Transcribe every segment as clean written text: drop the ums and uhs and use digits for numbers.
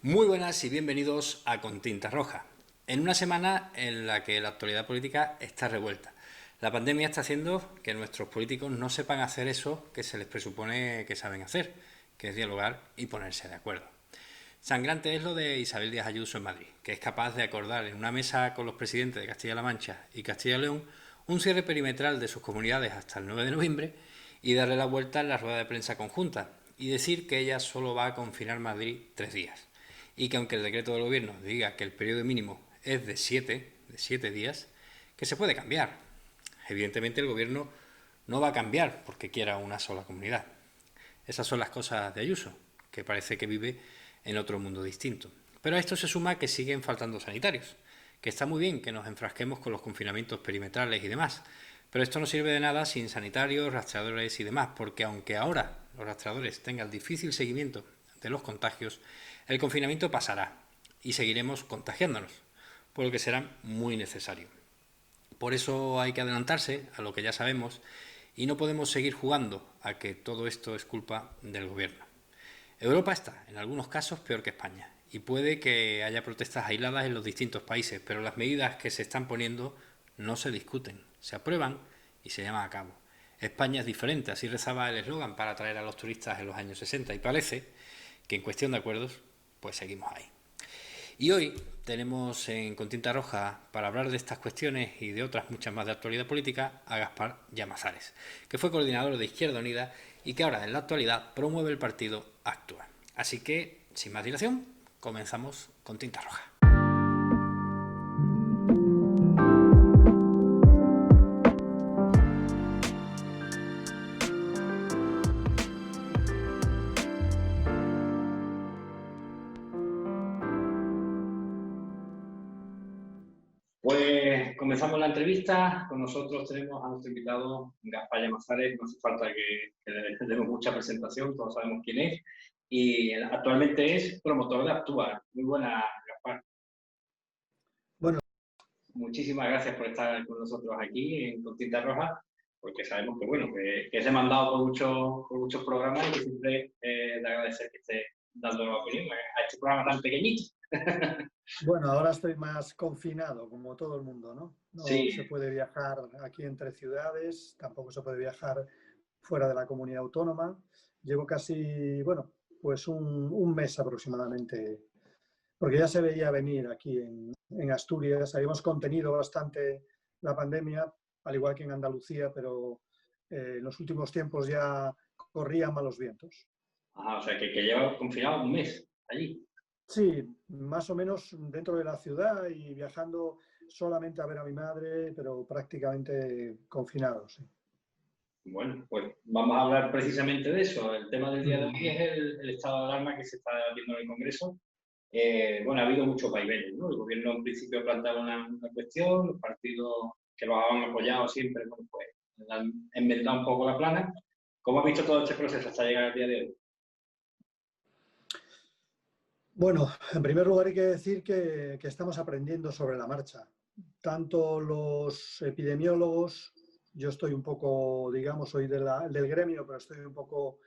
Muy buenas y bienvenidos a Con Tinta Roja. En una semana en la que la actualidad política está revuelta. La pandemia está haciendo que nuestros políticos no sepan hacer eso que se les presupone que saben hacer, que es dialogar y ponerse de acuerdo. Sangrante es lo de Isabel Díaz Ayuso en Madrid, que es capaz de acordar en una mesa con los presidentes de Castilla-La Mancha y Castilla y León un cierre perimetral de sus comunidades hasta el 9 de noviembre y darle la vuelta en la rueda de prensa conjunta y decir que ella solo va a confinar Madrid 3 días y que aunque el decreto del gobierno diga que el periodo mínimo es de 7 días, que se puede cambiar. Evidentemente el gobierno no va a cambiar porque quiera una sola comunidad. Esas son las cosas de Ayuso, que parece que vive en otro mundo distinto. Pero a esto se suma que siguen faltando sanitarios, que está muy bien que nos enfrasquemos con los confinamientos perimetrales y demás, pero esto no sirve de nada sin sanitarios, rastreadores y demás, porque aunque ahora los rastreadores tengan difícil seguimiento de los contagios, el confinamiento pasará y seguiremos contagiándonos, por lo que será muy necesario. Por eso hay que adelantarse a lo que ya sabemos y no podemos seguir jugando a que todo esto es culpa del gobierno. Europa está, en algunos casos, peor que España y puede que haya protestas aisladas en los distintos países, pero las medidas que se están poniendo no se discuten, se aprueban y se llevan a cabo. España es diferente, así rezaba el eslogan para atraer a los turistas en los años 60 y parece que en cuestión de acuerdos, pues seguimos ahí. Y hoy tenemos Con Tinta Roja, para hablar de estas cuestiones y de otras muchas más de actualidad política, a Gaspar Llamazares, que fue coordinador de Izquierda Unida y que ahora en la actualidad promueve el partido Actúa. Así que, sin más dilación, comenzamos Con Tinta Roja. Pues comenzamos la entrevista. Con nosotros tenemos a nuestro invitado Gaspar Llamazares. No hace falta que le demos mucha presentación, todos sabemos quién es. Y actualmente es promotor de Actúa. Muy buena, Gaspar. Bueno, Muchísimas gracias por estar con nosotros aquí en Con Tinta Roja, porque sabemos que, bueno, que es demandado por muchos programas y que siempre de agradecer que esté dando la opinión a este programa tan pequeñito. bueno, ahora estoy más confinado, como todo el mundo, ¿no? No se Sí. puede viajar aquí entre ciudades, tampoco se puede viajar fuera de la comunidad autónoma. Llevo casi, bueno, pues un mes aproximadamente, porque ya se veía venir aquí en Asturias. Habíamos contenido bastante la pandemia, al igual que en Andalucía, pero en los últimos tiempos ya corrían malos vientos. Ajá, o sea, que lleva confinado un mes allí. Sí, más o menos dentro de la ciudad y viajando solamente a ver a mi madre, pero prácticamente confinado, sí. Bueno, pues vamos a hablar precisamente de eso. El tema del día de Mm. hoy es el estado de alarma que se está viendo en el Congreso. Bueno, ha habido muchos vaivenes, ¿no? El gobierno en principio planteaba una cuestión, los partidos que los han apoyado siempre, bueno, pues han inventado un poco la plana. ¿Cómo ha visto todo este proceso hasta llegar al día de hoy? Bueno, en primer lugar hay que decir que estamos aprendiendo sobre la marcha. Tanto los epidemiólogos, yo estoy un poco, digamos, soy del gremio, pero estoy un poco,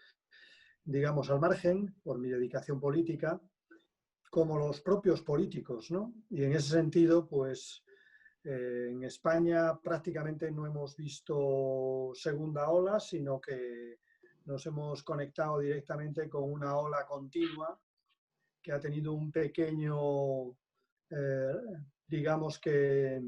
digamos, al margen por mi dedicación política, como los propios políticos, ¿no? Y en ese sentido, pues en España prácticamente no hemos visto segunda ola, sino que nos hemos conectado directamente con una ola continua que ha tenido un pequeño, eh, digamos que,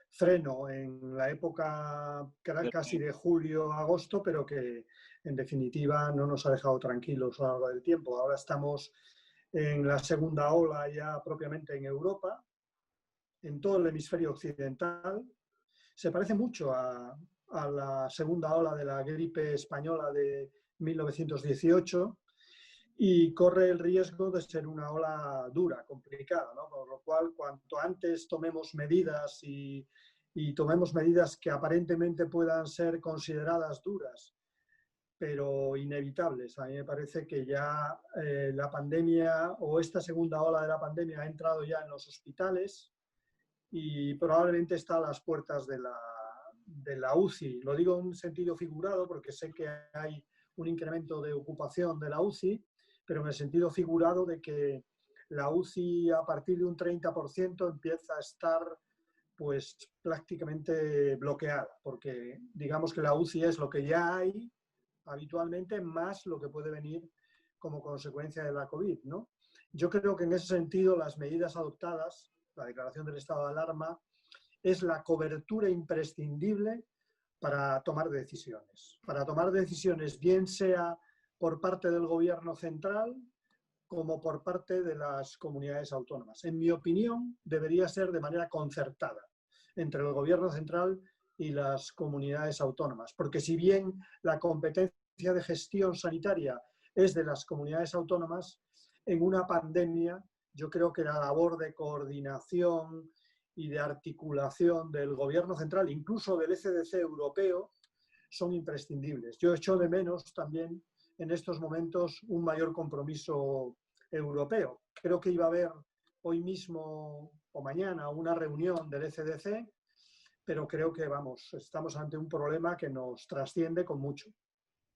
freno en la época casi de julio a agosto, pero que en definitiva no nos ha dejado tranquilos a lo largo del tiempo. Ahora estamos en la segunda ola ya propiamente en Europa, en todo el hemisferio occidental. Se parece mucho a la segunda ola de la gripe española de 1918 y corre el riesgo de ser una ola dura, complicada, ¿no? Por lo cual, cuanto antes tomemos medidas y tomemos medidas que aparentemente puedan ser consideradas duras, pero inevitables. A mí me parece que ya la pandemia o esta segunda ola de la pandemia ha entrado ya en los hospitales y probablemente está a las puertas de la UCI. Lo digo en un sentido figurado porque sé que hay un incremento de ocupación de la UCI, pero en el sentido figurado de que la UCI a partir de un 30% empieza a estar pues prácticamente bloqueada, porque digamos que la UCI es lo que ya hay habitualmente más lo que puede venir como consecuencia de la COVID, ¿no? Yo creo que en ese sentido las medidas adoptadas, la declaración del estado de alarma, es la cobertura imprescindible para tomar decisiones. Para tomar decisiones, bien sea por parte del gobierno central como por parte de las comunidades autónomas. En mi opinión, debería ser de manera concertada entre el gobierno central y las comunidades autónomas, porque si bien la competencia de gestión sanitaria es de las comunidades autónomas, en una pandemia yo creo que la labor de coordinación y de articulación del gobierno central, incluso del ECDC europeo, son imprescindibles. Yo echo de menos también en estos momentos un mayor compromiso europeo. Creo que iba a haber hoy mismo o mañana una reunión del ECDC, pero creo que, vamos, estamos ante un problema que nos trasciende con mucho.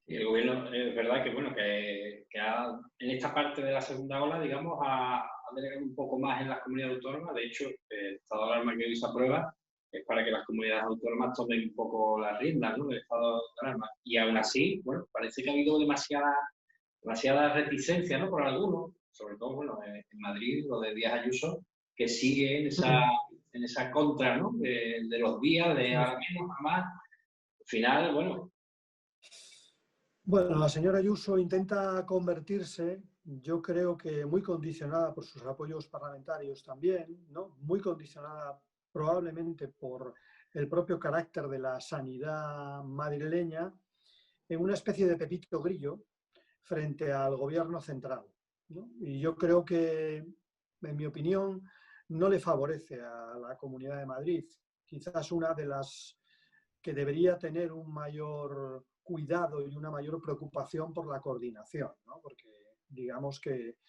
Y el gobierno, es verdad que, bueno, en esta parte de la segunda ola, digamos, ha delegado un poco más en las comunidades autónomas. De hecho, el estado de alarma que hoy se aprueba es para que las comunidades autónomas tomen un poco las riendas, ¿no?, del estado de alarma. Y aún así, bueno, parece que ha habido demasiada reticencia, ¿no?, por algunos, sobre todo, bueno, en Madrid, lo de Díaz Ayuso, que sigue en esa contra, ¿no?, de los días, de ahora menos, a más. Al final, bueno. Bueno, la señora Ayuso intenta convertirse, yo creo que muy condicionada por sus apoyos parlamentarios también, ¿no?, muy condicionada probablemente por el propio carácter de la sanidad madrileña, en una especie de Pepito Grillo frente al gobierno central, ¿no? Y yo creo que, en mi opinión, no le favorece a la Comunidad de Madrid. Quizás una de las que debería tener un mayor cuidado y una mayor preocupación por la coordinación, ¿no? Porque digamos que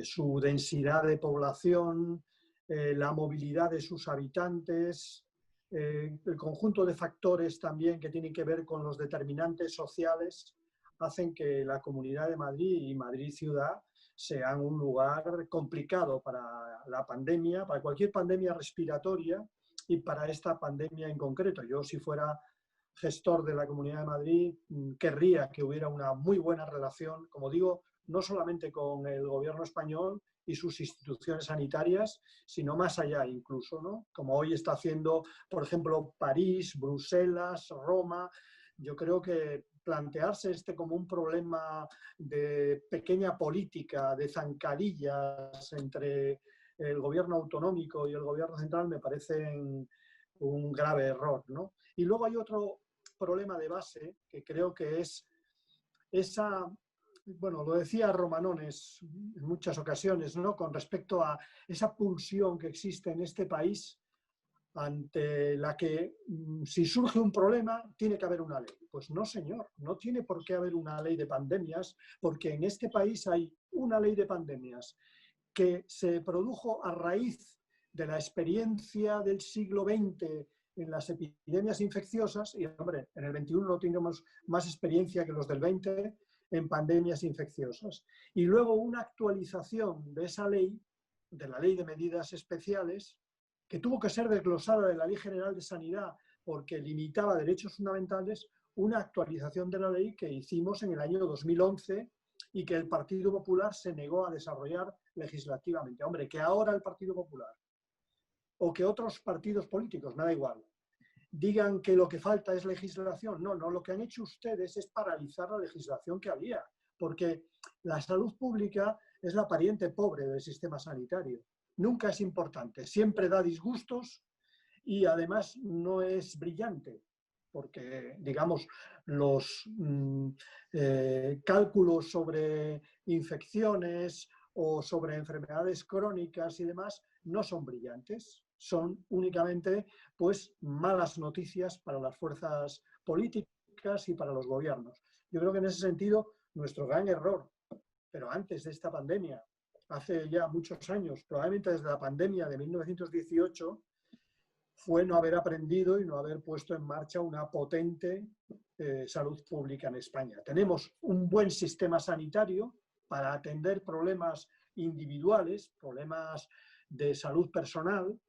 su densidad de población, la movilidad de sus habitantes, el conjunto de factores también que tienen que ver con los determinantes sociales, hacen que la Comunidad de Madrid y Madrid Ciudad sean un lugar complicado para la pandemia, para cualquier pandemia respiratoria y para esta pandemia en concreto. Yo, si fuera gestor de la Comunidad de Madrid, querría que hubiera una muy buena relación, como digo, no solamente con el gobierno español y sus instituciones sanitarias, sino más allá incluso, ¿no? Como hoy está haciendo, por ejemplo, París, Bruselas, Roma. Yo creo que plantearse como un problema de pequeña política, de zancadillas entre el gobierno autonómico y el gobierno central me parece un grave error, ¿no? Y luego hay otro problema de base que creo que es esa, bueno, lo decía Romanones en muchas ocasiones, ¿no?, con respecto a esa pulsión que existe en este país ante la que si surge un problema tiene que haber una ley. Pues no, señor, no tiene por qué haber una ley de pandemias, porque en este país hay una ley de pandemias que se produjo a raíz de la experiencia del siglo XX en las epidemias infecciosas, y hombre, en el XXI no tenemos más experiencia que los del XX en pandemias infecciosas. Y luego una actualización de esa ley, de la Ley de Medidas Especiales, que tuvo que ser desglosada de la Ley General de Sanidad porque limitaba derechos fundamentales, una actualización de la ley que hicimos en el año 2011 y que el Partido Popular se negó a desarrollar legislativamente. Hombre, que ahora el Partido Popular o que otros partidos políticos, me da igual, digan que lo que falta es legislación. No, lo que han hecho ustedes es paralizar la legislación que había, porque la salud pública es la pariente pobre del sistema sanitario. Nunca es importante, siempre da disgustos y además no es brillante, porque, digamos, los cálculos sobre infecciones o sobre enfermedades crónicas y demás no son brillantes, son únicamente pues malas noticias para las fuerzas políticas y para los gobiernos. Yo creo que en ese sentido nuestro gran error, pero antes de esta pandemia, hace ya muchos años, probablemente desde la pandemia de 1918, fue no haber aprendido y no haber puesto en marcha una potente salud pública en España. Tenemos un buen sistema sanitario, para atender problemas individuales, problemas de salud personal,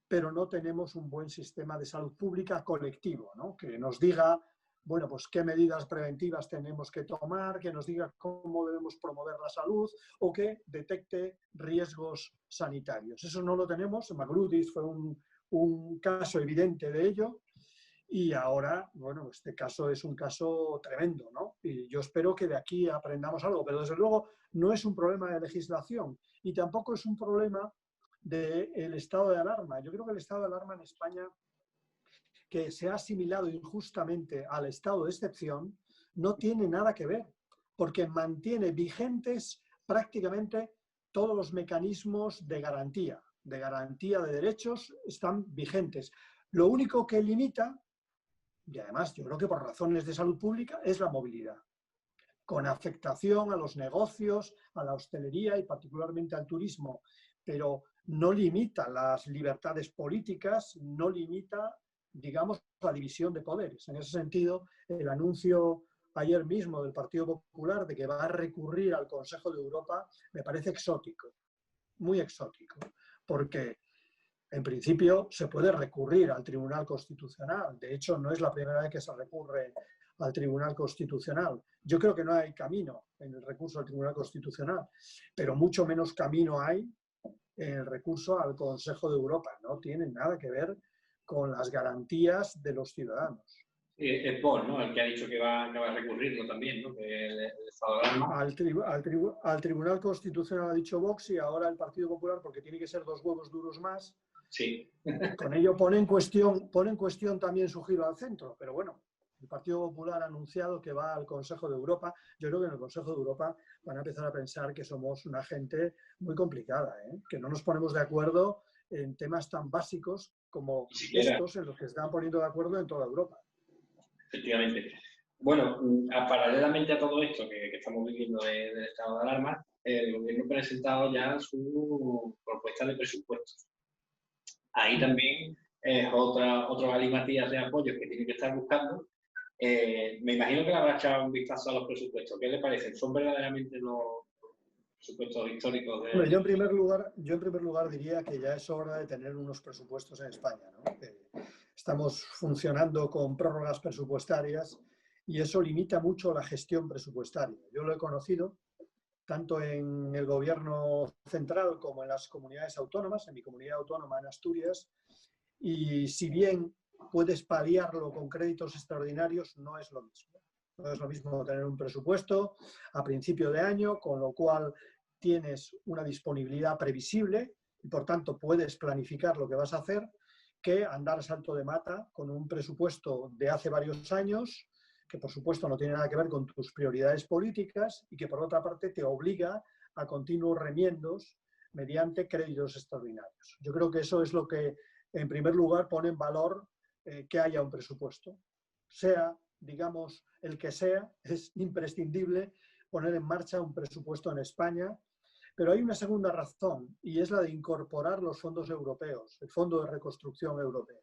pero no tenemos un buen sistema de salud pública colectivo, ¿no? Que nos diga, bueno, pues qué medidas preventivas tenemos que tomar, que nos diga cómo debemos promover la salud o que detecte riesgos sanitarios. Eso no lo tenemos. Magrudis fue un caso evidente de ello y ahora, bueno, este caso es un caso tremendo, ¿no? Y yo espero que de aquí aprendamos algo, pero desde luego no es un problema de legislación y tampoco es un problema del estado de alarma. Yo creo que el estado de alarma en España, que se ha asimilado injustamente al estado de excepción, no tiene nada que ver, porque mantiene vigentes prácticamente todos los mecanismos de garantía de derechos están vigentes. Lo único que limita, y además yo creo que por razones de salud pública, es la movilidad, con afectación a los negocios, a la hostelería y particularmente al turismo, pero no limita las libertades políticas, no limita, digamos, la división de poderes. En ese sentido, el anuncio ayer mismo del Partido Popular de que va a recurrir al Consejo de Europa me parece exótico, muy exótico, porque en principio se puede recurrir al Tribunal Constitucional. De hecho, no es la primera vez que se recurre al Tribunal Constitucional. Yo creo que no hay camino en el recurso al Tribunal Constitucional, pero mucho menos camino hay en el recurso al Consejo de Europa. No tiene nada que ver con las garantías de los ciudadanos. Es Vox, ¿no? El que ha dicho que va a recurrirlo también, ¿no? Que el estado de alarma. Al Tribunal Constitucional ha dicho Vox y ahora el Partido Popular, porque tiene que ser 2 huevos duros más. Sí. Con ello pone en cuestión también su giro al centro, pero bueno, el Partido Popular ha anunciado que va al Consejo de Europa. Yo creo que en el Consejo de Europa van a empezar a pensar que somos una gente muy complicada, ¿eh? Que no nos ponemos de acuerdo en temas tan básicos como estos en los que se están poniendo de acuerdo en toda Europa. Efectivamente. Bueno, paralelamente a todo esto que estamos viviendo del estado de alarma, el gobierno ha presentado ya su propuesta de presupuestos. Ahí también es otro galimatías de apoyos que tiene que estar buscando. Me imagino que le habrá echado un vistazo a los presupuestos. ¿Qué le parecen? ¿Son verdaderamente los presupuestos históricos de...? Bueno, yo en primer lugar diría que ya es hora de tener unos presupuestos en España, ¿no? Estamos funcionando con prórrogas presupuestarias y eso limita mucho la gestión presupuestaria. Yo lo he conocido tanto en el gobierno central como en las comunidades autónomas, en mi comunidad autónoma en Asturias, y si bien puedes paliarlo con créditos extraordinarios, no es lo mismo. No es lo mismo tener un presupuesto a principio de año, con lo cual tienes una disponibilidad previsible y por tanto puedes planificar lo que vas a hacer, que andar salto de mata con un presupuesto de hace varios años, que por supuesto no tiene nada que ver con tus prioridades políticas y que por otra parte te obliga a continuos remiendos mediante créditos extraordinarios. Yo creo que eso es lo que en primer lugar pone en valor que haya un presupuesto. Sea, digamos, el que sea, es imprescindible poner en marcha un presupuesto en España. Pero hay una segunda razón y es la de incorporar los fondos europeos, el Fondo de Reconstrucción Europeo.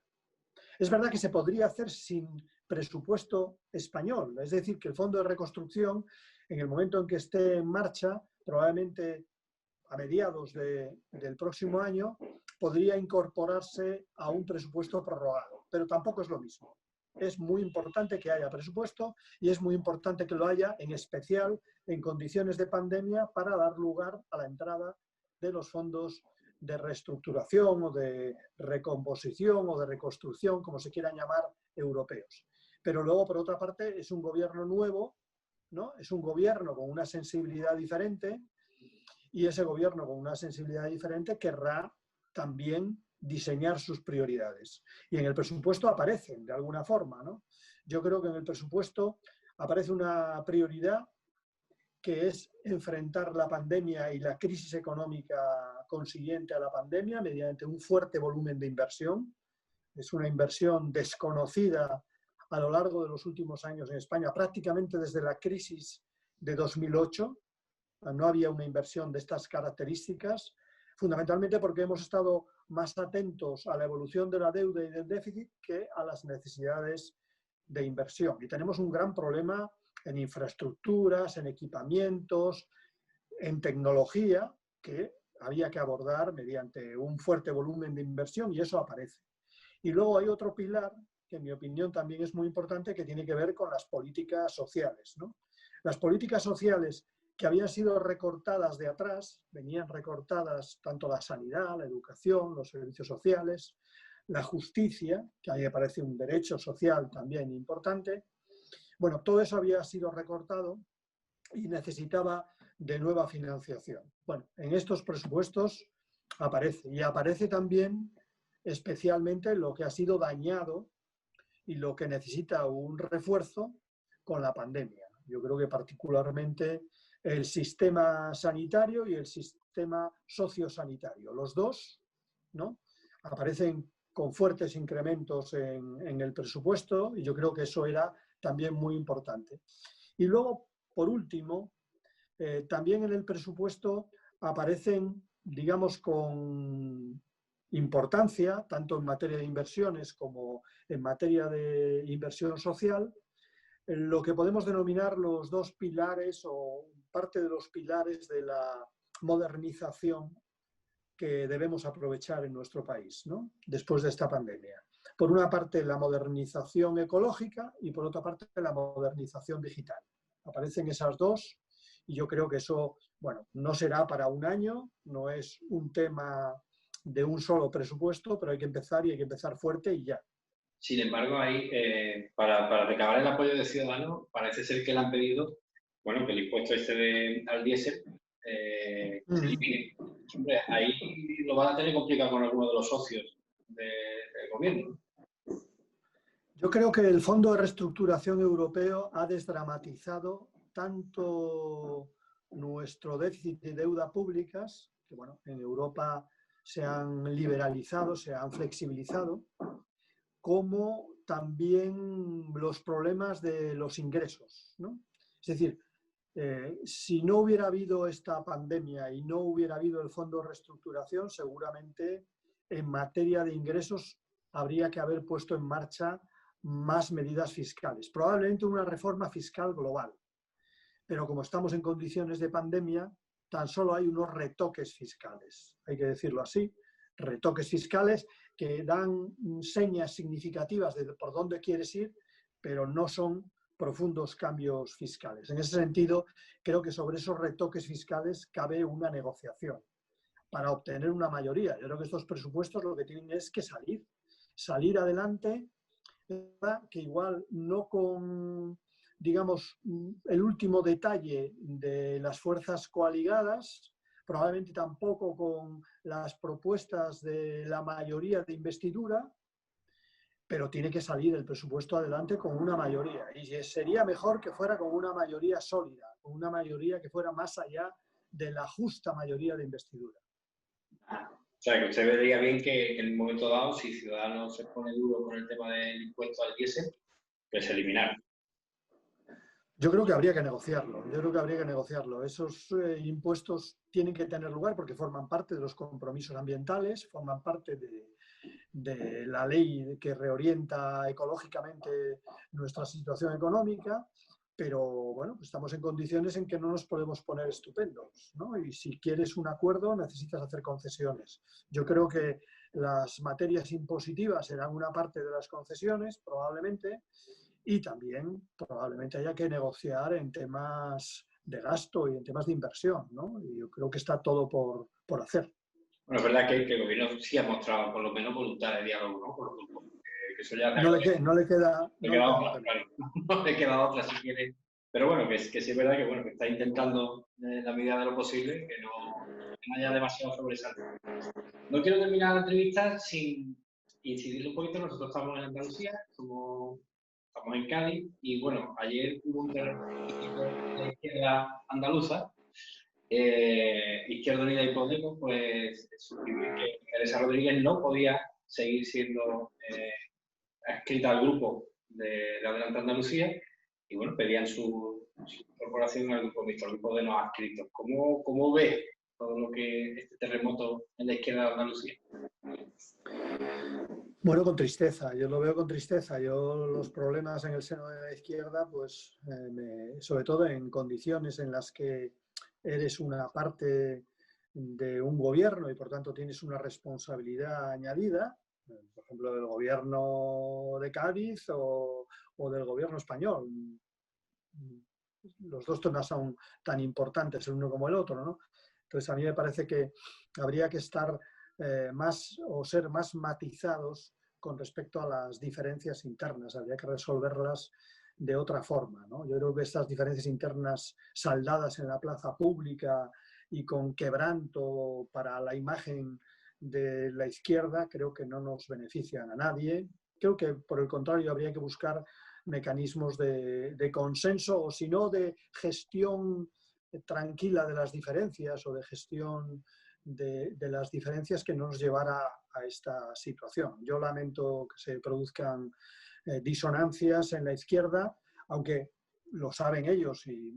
Es verdad que se podría hacer sin presupuesto español, es decir, que el Fondo de Reconstrucción, en el momento en que esté en marcha, probablemente a mediados del próximo año, podría incorporarse a un presupuesto prorrogado, pero tampoco es lo mismo. Es muy importante que haya presupuesto y es muy importante que lo haya, en especial en condiciones de pandemia, para dar lugar a la entrada de los fondos de reestructuración o de recomposición o de reconstrucción, como se quieran llamar, europeos. Pero luego, por otra parte, es un gobierno nuevo, ¿no? Es un gobierno con una sensibilidad diferente y ese gobierno con una sensibilidad diferente querrá también diseñar sus prioridades. Y en el presupuesto aparecen de alguna forma, ¿no? Yo creo que en el presupuesto aparece una prioridad que es enfrentar la pandemia y la crisis económica consiguiente a la pandemia mediante un fuerte volumen de inversión. Es una inversión desconocida a lo largo de los últimos años en España, prácticamente desde la crisis de 2008. No había una inversión de estas características, fundamentalmente porque hemos estado más atentos a la evolución de la deuda y del déficit que a las necesidades de inversión. Y tenemos un gran problema en infraestructuras, en equipamientos, en tecnología que había que abordar mediante un fuerte volumen de inversión, y eso aparece. Y luego hay otro pilar que en mi opinión también es muy importante, que tiene que ver con las políticas sociales, ¿no? Las políticas sociales que habían sido recortadas de atrás, venían recortadas tanto la sanidad, la educación, los servicios sociales, la justicia, que a mí me parece un derecho social también importante. Bueno, todo eso había sido recortado y necesitaba de nueva financiación. Bueno, en estos presupuestos aparece, y aparece también especialmente lo que ha sido dañado y lo que necesita un refuerzo con la pandemia. Yo creo que particularmente el sistema sanitario y el sistema sociosanitario, los dos, ¿no?, aparecen con fuertes incrementos en el presupuesto, y yo creo que eso era también muy importante. Y luego, por último, también en el presupuesto aparecen, digamos, con importancia, tanto en materia de inversiones como en materia de inversión social, lo que podemos denominar los dos pilares o parte de los pilares de la modernización que debemos aprovechar en nuestro país, ¿no?, después de esta pandemia. Por una parte, la modernización ecológica, y por otra parte, la modernización digital. Aparecen esas dos, y yo creo que eso, bueno, no será para un año, no es un tema de un solo presupuesto, pero hay que empezar, y hay que empezar fuerte y ya. Sin embargo, ahí, para recabar el apoyo de Ciudadanos, parece ser que le han pedido, bueno, que el impuesto al diésel se elimine. Hombre, ahí lo van a tener complicado con alguno de los socios del gobierno. Yo creo que el Fondo de Reestructuración Europeo ha desdramatizado tanto nuestro déficit de deuda públicas, que bueno, en Europa se han liberalizado, se han flexibilizado, como también los problemas de los ingresos, ¿no? Es decir, si no hubiera habido esta pandemia y no hubiera habido el Fondo de Reestructuración, seguramente en materia de ingresos habría que haber puesto en marcha más medidas fiscales, probablemente una reforma fiscal global. Pero como estamos en condiciones de pandemia, tan solo hay unos retoques fiscales, hay que decirlo así, retoques fiscales que dan señas significativas de por dónde quieres ir, pero no son profundos cambios fiscales. En ese sentido, creo que sobre esos retoques fiscales cabe una negociación para obtener una mayoría. Yo creo que estos presupuestos lo que tienen es que salir adelante, que igual no con, digamos, el último detalle de las fuerzas coaligadas, probablemente tampoco con las propuestas de la mayoría de investidura, pero tiene que salir el presupuesto adelante con una mayoría. Y sería mejor que fuera con una mayoría sólida, con una mayoría que fuera más allá de la justa mayoría de investidura. O sea, que usted vería bien que en un momento dado, si Ciudadanos se pone duro con el tema del impuesto al diésel, pues eliminar. Yo creo que habría que negociarlo. Esos impuestos tienen que tener lugar porque forman parte de los compromisos ambientales, forman parte de la ley que reorienta ecológicamente nuestra situación económica, pero bueno, estamos en condiciones en que no nos podemos poner estupendos, ¿no? Y si quieres un acuerdo necesitas hacer concesiones. Yo creo que las materias impositivas serán una parte de las concesiones, probablemente, y también probablemente haya que negociar en temas de gasto y en temas de inversión, ¿no? Y yo creo que está todo por hacer. Bueno, es verdad que el gobierno sí ha mostrado por lo menos voluntad de diálogo, ¿no? Por los grupos. Que eso ya no le queda otra, claro. No le queda otra si quiere. Pero bueno, que sí es verdad que está intentando en la medida de lo posible que no haya demasiado sobresalto. No quiero terminar la entrevista sin incidir un poquito. Nosotros estamos en Andalucía, estamos en Cádiz, y bueno, ayer hubo un terremoto de la izquierda andaluza, Izquierda Unida y Podemos, pues suscribió que Teresa Rodríguez no podía seguir siendo adscrita al grupo de Adelante Andalucía, y bueno, pedían su incorporación al grupo mixto, al grupo de no adscritos. ¿Cómo ve todo lo que este terremoto en la izquierda de Andalucía? Bueno, con tristeza, yo lo veo con tristeza. Yo los problemas en el seno de la izquierda, pues sobre todo en condiciones en las que eres una parte de un gobierno y por tanto tienes una responsabilidad añadida, por ejemplo, del gobierno de Cádiz o del gobierno español. Los dos no son tan importantes el uno como el otro, ¿no? Entonces, a mí me parece que habría que estar más o ser más matizados con respecto a las diferencias internas. Habría que resolverlas de otra forma, ¿no? Yo creo que estas diferencias internas saldadas en la plaza pública y con quebranto para la imagen de la izquierda, creo que no nos benefician a nadie. Creo que, por el contrario, habría que buscar mecanismos de consenso o, si no, de gestión tranquila de las diferencias o de gestión de las diferencias que nos llevara a esta situación. Yo lamento que se produzcan disonancias en la izquierda, aunque lo saben ellos y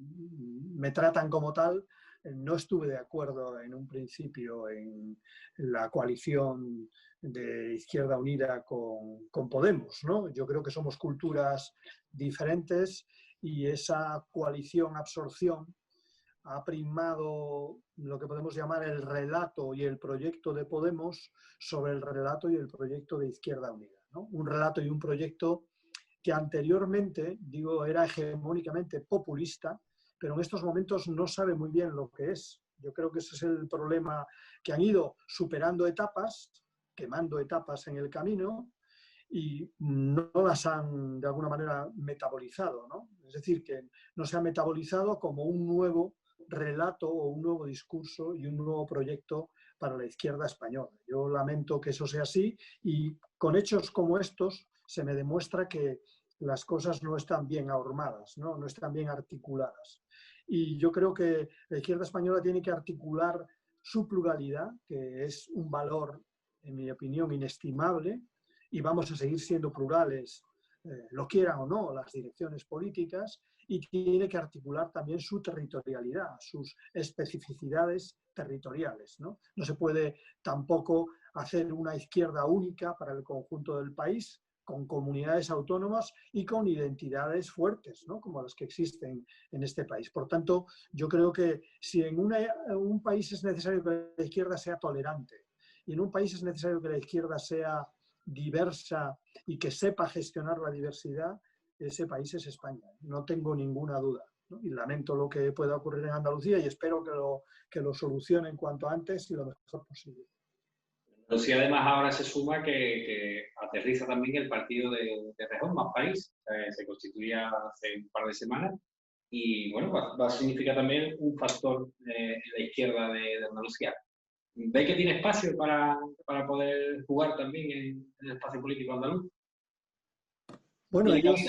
me tratan como tal. No estuve de acuerdo en un principio en la coalición de Izquierda Unida con Podemos, ¿no? Yo creo que somos culturas diferentes y esa coalición-absorción ha primado lo que podemos llamar el relato y el proyecto de Podemos sobre el relato y el proyecto de Izquierda Unida, ¿no? Un relato y un proyecto que anteriormente, digo, era hegemónicamente populista, pero en estos momentos no sabe muy bien lo que es. Yo creo que ese es el problema, que han ido superando etapas, quemando etapas en el camino y no las han de alguna manera metabolizado, ¿no? Es decir, que no se ha metabolizado como un nuevo relato o un nuevo discurso y un nuevo proyecto para la izquierda española. Yo lamento que eso sea así y con hechos como estos se me demuestra que las cosas no están bien ahormadas, ¿no? No están bien articuladas. Y yo creo que la izquierda española tiene que articular su pluralidad, que es un valor, en mi opinión, inestimable, y vamos a seguir siendo plurales, lo quieran o no, las direcciones políticas, y tiene que articular también su territorialidad, sus especificidades territoriales, ¿no? No se puede tampoco hacer una izquierda única para el conjunto del país, con comunidades autónomas y con identidades fuertes, ¿no? Como las que existen en este país. Por tanto, yo creo que si en un país es necesario que la izquierda sea tolerante y en un país es necesario que la izquierda sea diversa y que sepa gestionar la diversidad, ese país es España. No tengo ninguna duda, ¿no? Y lamento lo que pueda ocurrir en Andalucía y espero que lo solucionen cuanto antes y lo mejor posible. Andalucía además ahora se suma que aterriza también el partido de Rejón, Más País, se constituía hace un par de semanas y bueno, va a significar también un factor en la izquierda de Andalucía. ¿Ve que tiene espacio para poder jugar también en el espacio político andaluz? Bueno, ellos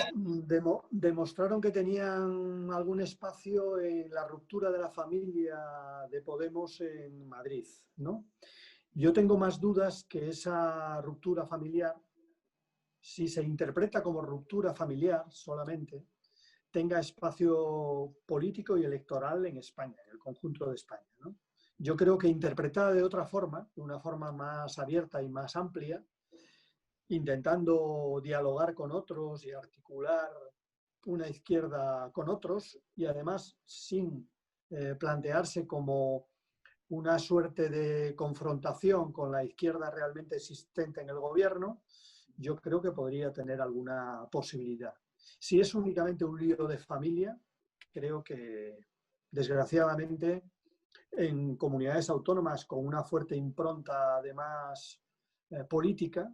demostraron que tenían algún espacio en la ruptura de la familia de Podemos en Madrid, ¿no? Yo tengo más dudas que esa ruptura familiar, si se interpreta como ruptura familiar solamente, tenga espacio político y electoral en España, en el conjunto de España, ¿no? Yo creo que interpretada de otra forma, de una forma más abierta y más amplia, intentando dialogar con otros y articular una izquierda con otros y además sin plantearse como una suerte de confrontación con la izquierda realmente existente en el gobierno, yo creo que podría tener alguna posibilidad. Si es únicamente un lío de familia, creo que desgraciadamente en comunidades autónomas con una fuerte impronta además política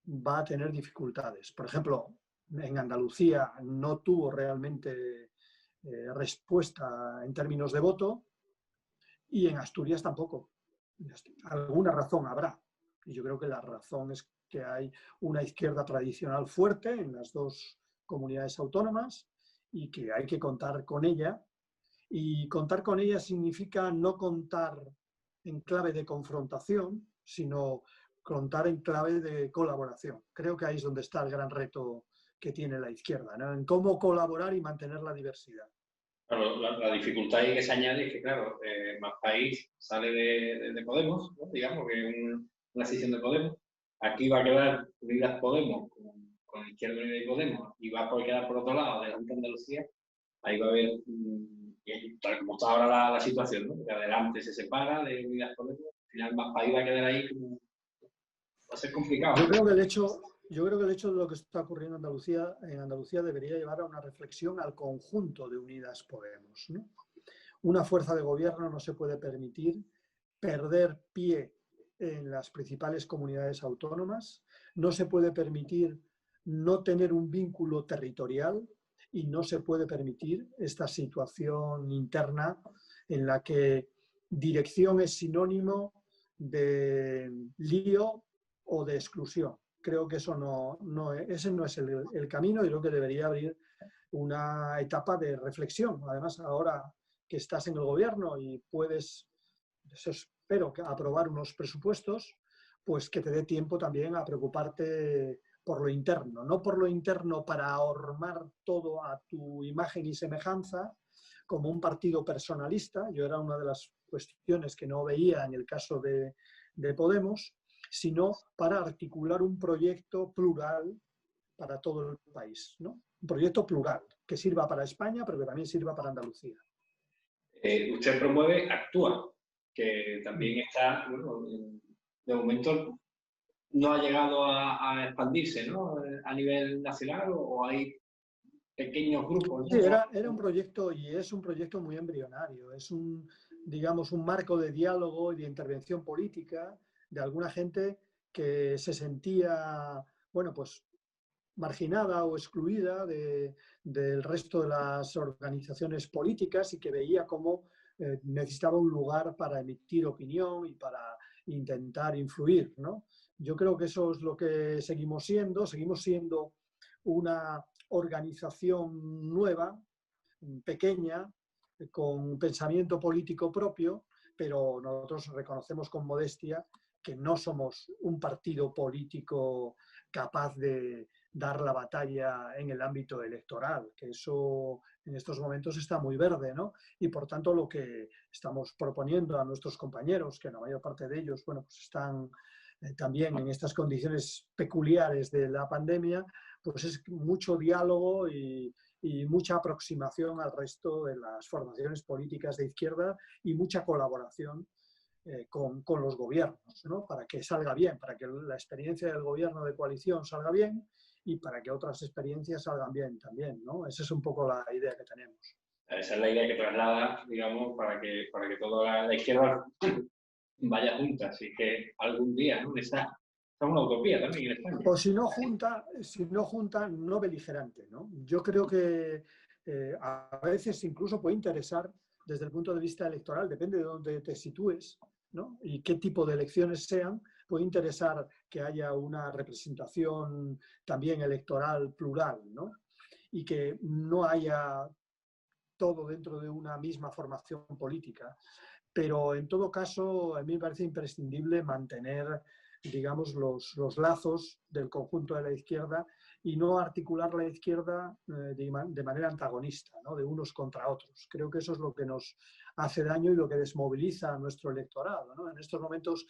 va a tener dificultades. Por ejemplo, en Andalucía no tuvo realmente respuesta en términos de voto y en Asturias tampoco. Alguna razón habrá. Y yo creo que la razón es que hay una izquierda tradicional fuerte en las dos comunidades autónomas y que hay que contar con ella. Y contar con ella significa no contar en clave de confrontación, sino contar en clave de colaboración. Creo que ahí es donde está el gran reto que tiene la izquierda, ¿no? En cómo colaborar y mantener la diversidad. Claro, la dificultad ahí que se añade es que, claro, Más País sale de Podemos, ¿no? Digamos que es una escisión de Podemos. Aquí va a quedar Unidas Podemos con Izquierda Unida y Podemos y va a quedar por otro lado de la Junta de Andalucía. ahí va a haber, y tal como está ahora la situación, ¿no? Que adelante se separa de Unidas Podemos, al final más país va a quedar ahí como, va a ser complicado. Yo creo que el hecho de lo que está ocurriendo en Andalucía debería llevar a una reflexión al conjunto de Unidas Podemos, ¿no? Una fuerza de gobierno no se puede permitir perder pie en las principales comunidades autónomas, no se puede permitir no tener un vínculo territorial y no se puede permitir esta situación interna en la que dirección es sinónimo de lío o de exclusión. Creo que ese no es el camino y creo que debería abrir una etapa de reflexión. Además, ahora que estás en el gobierno y puedes, espero, aprobar unos presupuestos, pues que te dé tiempo también a preocuparte por lo interno, no por lo interno para ahormar todo a tu imagen y semejanza como un partido personalista. Yo era una de las cuestiones que no veía en el caso de Podemos, sino para articular un proyecto plural para todo el país, ¿no? Un proyecto plural, que sirva para España, pero que también sirva para Andalucía. Usted promueve Actúa, que también está, bueno, de momento no ha llegado a expandirse, ¿no? A nivel nacional, o hay pequeños grupos, ¿no? Sí, era un proyecto y es un proyecto muy embrionario. Es digamos, un marco de diálogo y de intervención política de alguna gente que se sentía, bueno, pues marginada o excluida del resto de las organizaciones políticas y que veía cómo necesitaba un lugar para emitir opinión y para intentar influir, ¿no? Yo creo que eso es lo que seguimos siendo una organización nueva, pequeña, con pensamiento político propio, pero nosotros reconocemos con modestia que no somos un partido político capaz de dar la batalla en el ámbito electoral, que eso en estos momentos está muy verde, ¿no? Y por tanto lo que estamos proponiendo a nuestros compañeros, que la mayor parte de ellos, bueno, pues están también en estas condiciones peculiares de la pandemia, pues es mucho diálogo y mucha aproximación al resto de las formaciones políticas de izquierda y mucha colaboración con los gobiernos, ¿no? Para que salga bien, para que la experiencia del gobierno de coalición salga bien y para que otras experiencias salgan bien también, ¿no? Esa es un poco la idea que tenemos. Esa es la idea que traslada, digamos, para que toda la izquierda vaya junta. Así que algún día, ¿no? Esa es una utopía también en España. O si no junta, no beligerante, ¿no? Yo creo que a veces incluso puede interesar desde el punto de vista electoral, depende de dónde te sitúes, ¿no? Y qué tipo de elecciones sean, puede interesar que haya una representación también electoral plural, ¿no? Y que no haya todo dentro de una misma formación política. Pero en todo caso, a mí me parece imprescindible mantener, digamos, los lazos del conjunto de la izquierda y no articular la izquierda de manera antagonista, ¿no? De unos contra otros. Creo que eso es lo que nos hace daño y lo que desmoviliza a nuestro electorado, ¿no? En estos momentos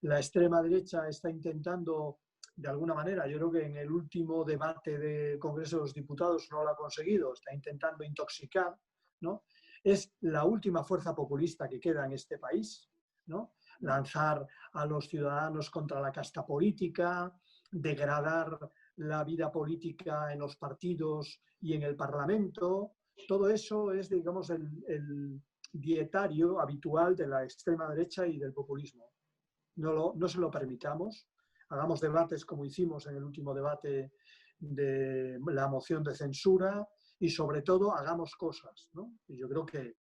la extrema derecha está intentando, de alguna manera, yo creo que en el último debate del Congreso de los Diputados no lo ha conseguido, está intentando intoxicar, ¿no? Es la última fuerza populista que queda en este país, ¿no? Lanzar a los ciudadanos contra la casta política, degradar la vida política en los partidos y en el Parlamento. Todo eso es, digamos, el dietario habitual de la extrema derecha y del populismo. No se lo permitamos. Hagamos debates como hicimos en el último debate de la moción de censura y sobre todo hagamos cosas, ¿no? Y yo creo que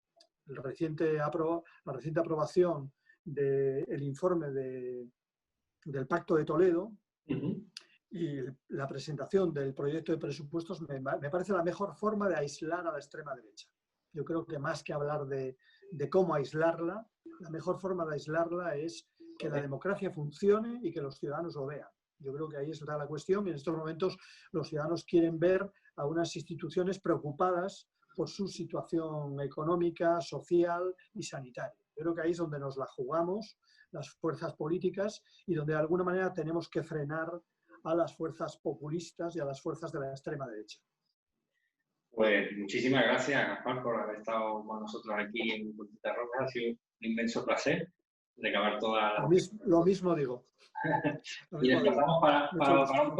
la reciente aprobación del informe del Pacto de Toledo y la presentación del proyecto de presupuestos me parece la mejor forma de aislar a la extrema derecha. Yo creo que más que hablar de cómo aislarla, la mejor forma de aislarla es que la democracia funcione y que los ciudadanos lo vean. Yo creo que ahí está la cuestión y en estos momentos los ciudadanos quieren ver a unas instituciones preocupadas por su situación económica, social y sanitaria. Yo creo que ahí es donde nos la jugamos las fuerzas políticas y donde de alguna manera tenemos que frenar a las fuerzas populistas y a las fuerzas de la extrema derecha. Pues muchísimas gracias, Gaspar, por haber estado con nosotros aquí en Tintas Rojas. Ha sido un inmenso placer recabar toda la... Lo mismo digo. Y desplazamos para un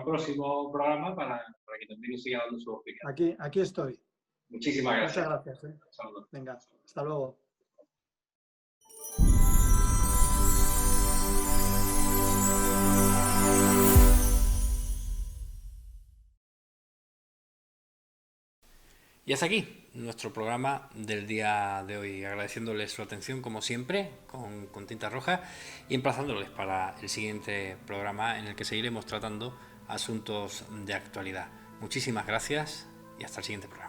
próximo programa para que también nos siga dando su opinión. Aquí estoy. Muchísimas gracias. Muchas gracias. Saludos. Venga, hasta luego. Y hasta aquí nuestro programa del día de hoy, agradeciéndoles su atención como siempre con Tinta Roja y emplazándoles para el siguiente programa en el que seguiremos tratando asuntos de actualidad. Muchísimas gracias y hasta el siguiente programa.